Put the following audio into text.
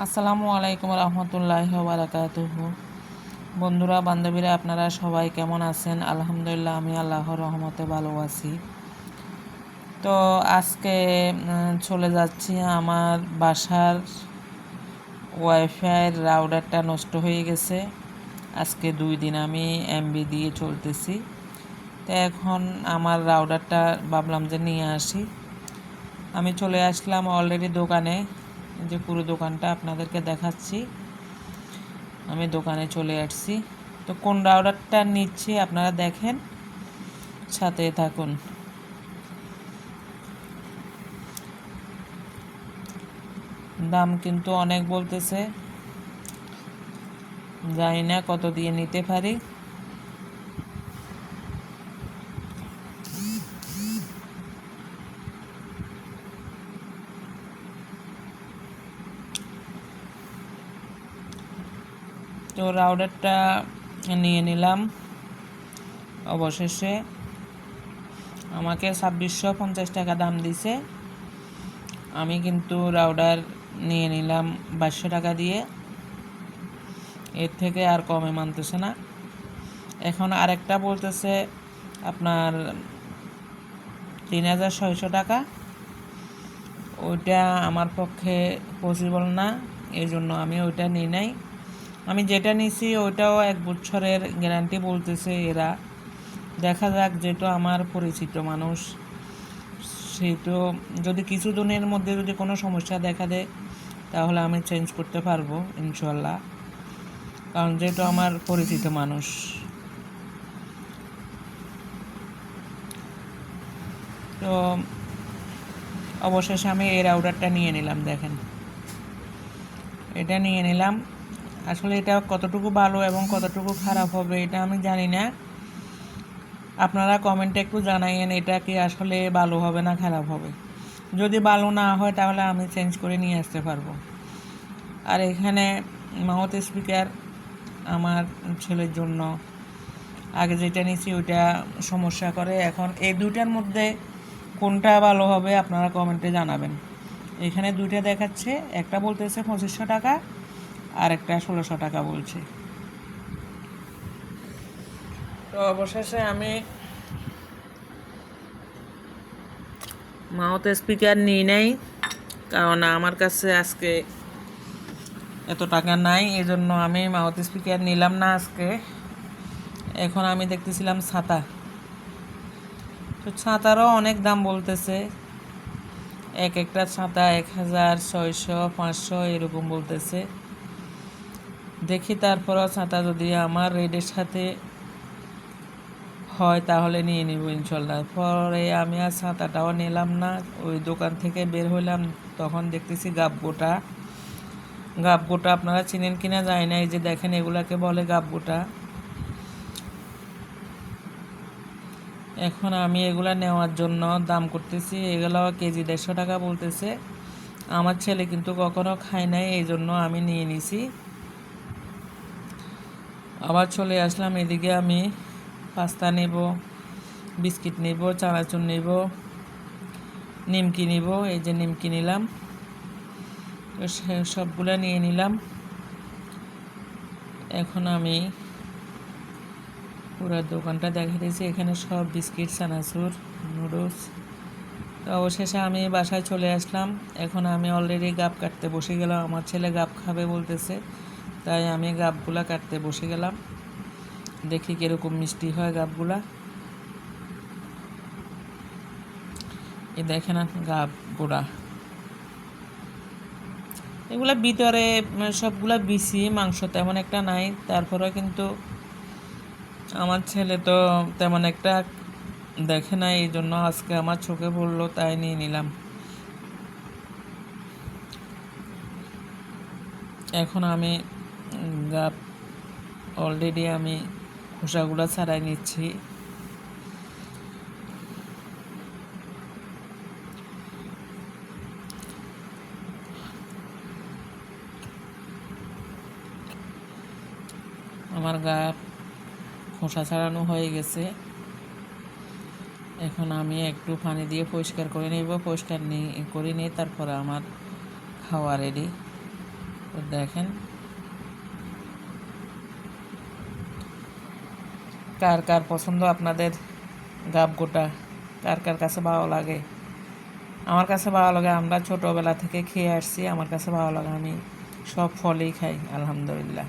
আসসালামু আলাইকুম রহমতুল্লাহি ওয়া বারাকাতুহু। বন্ধুরা বান্ধবীরা আপনারা সবাই কেমন আছেন? আলহামদুলিল্লাহ আমি আল্লাহর রহমতে ভালো আছি। তো আজকে চলে যাচ্ছি। আমার বাসার ওয়াইফাইয়ের রাউটারটা নষ্ট হয়ে গেছে। আজকে 2 দিন আমি এমবি দিয়ে চলতেছি। তো এখন আমার রাউটারটা ভাবলাম যে নিয়ে আসি। আমি চলে আসলাম অলরেডি দোকানে, যে পুরো দোকানটা আপনাদেরকে দেখাচ্ছি। আমি দোকানে চলে আসছি। তো কোন রাউটারটা নিচ্ছি আপনারা দেখেন, সাথে থাকুন। দাম কিন্তু অনেক বলতেছে, জানি না কত দিয়ে নিতে পারি। তো রাউটারটা নিয়ে নিলাম। অবশেষে আমাকে 2650 টাকা দাম দিছে। আমি কিন্তু রাউটার নিয়ে নিলাম 2200 টাকা দিয়ে। এর থেকে আর কমে মানতেছে না। এখন আরেকটা বলতেছে আপনার 3600 টাকা। ওইটা আমার পক্ষে পসিবল না, এই জন্য আমি ওইটা নিই নাই। আমি যেটা নিছি ওইটাও 1 বছরের গ্যারান্টি বলতেছে এরা। দেখা যাক, যেহেতু আমার পরিচিত মানুষ, সেহেতু যদি কিছু দিনের মধ্যে যদি কোনো সমস্যা দেখা দেয় তাহলে আমি চেঞ্জ করতে পারবো ইনশাল্লাহ, কারণ যেহেতু আমার পরিচিত মানুষ। তো অবশেষে আমি এই রাউটারটা নিয়ে নিলাম। দেখেন, এটা নিয়ে নিলাম। আসলে এটা কতটুকু ভালো এবং কতটুকু খারাপ হবে এটা আমি জানি না। আপনারা কমেন্টে একটু জানাইয়েন এটা কি আসলে ভালো হবে না খারাপ হবে। যদি ভালো না হয় তাহলে আমি চেঞ্জ করে নিয়ে আসতে পারবো। আর এখানে মাউথ স্পিকার আমার ছেলের জন্য, আগে যেটা নিয়েছি ওইটা সমস্যা করে। এখন এই দুইটার মধ্যে কোনটা ভালো হবে আপনারা কমেন্টে জানাবেন। এখানে দুইটা দেখাচ্ছে, একটা বলতেছে 2500 টাকা আর একটা 1600 টাকা বলছে। তো অবশেষে আমি মাউথ স্পিকার নিই নাই, কারণ আমার কাছে আজকে এত টাকা নাই, এই জন্য আমি মাউথ স্পিকার নিলাম না আজকে। এখন আমি দেখতেছিলাম ছাতা। তো ছাতারও অনেক দাম বলতেছে, এক একটা ছাতা 1600 500 এরকম বলতেছে। দেখি তারপরও ছাতা যদি আমার রেডের সাথে হয় তাহলে নিয়ে নিব ইনশাল্লাহ। পরে আমি আর ছাতাটাও নিলাম না। ওই দোকান থেকে বের হইলাম, তখন দেখতেছি গাবগোটা। গাবগোটা আপনারা চিনেন কিনা যায় না, এই যে দেখেন এগুলাকে বলে গাবগোটা। এখন আমি এগুলা নেওয়ার জন্য দাম করতেছি, এগুলো কেজি 150 টাকা বলতেছে। আমার ছেলে কিন্তু কখনো খায় নাই, এই জন্য আমি নিয়ে নিছি। আবার চলে আসলাম এদিকে। আমি পাস্তা নেব, বিস্কিট নেব, চানাচুর নেব, নিমকি নিব। এই যে নিমকি নিলাম, সবগুলো নিয়ে নিলাম। এখন আমি পুরো দোকানটা দেখা দিয়েছি। এখানে সব বিস্কিট, চানাচুর, নুডলস। তো অবশেষে আমি বাসায় চলে আসলাম। এখন আমি অলরেডি গাব কাটতে বসে গেলাম। আমার ছেলে গাব খাবে বলতেছে, তাই আমি গাবগুলা কাটতে বসে গেলাম। দেখি কীরকম মিষ্টি হয় গাবগুলা। এই দেখেন গাব গোড়া, এগুলা ভিতরে সবগুলা বিসি, মাংস তেমন একটা নাই। তারপরে কিন্তু আমার ছেলে তো তেমন একটা দেখে না, এই জন্য আজকে আমার চোখে পড়লো তাই নিয়ে নিলাম। এখন আমি গাব অলরেডি আমি খোসাগুলো ছাড়াই নিচ্ছি। আমার গাব খোসা ছাড়ানো হয়ে গেছে। এখন আমি একটু পানি দিয়ে পরিষ্কার করে নেব। পরিষ্কার করে নিয়ে তারপরে আমার খাওয়া রেডি। তো দেখেন কার কার পছন্দ আপনাদের গাব গোটা, কার কার কাছে ভালো লাগে। আমার কাছে ভালো লাগে, আমরা ছোটোবেলা থেকে খেয়ে আসছি, আমার কাছে ভালো লাগে, আমি সব ফলই খাই আলহামদুলিল্লাহ।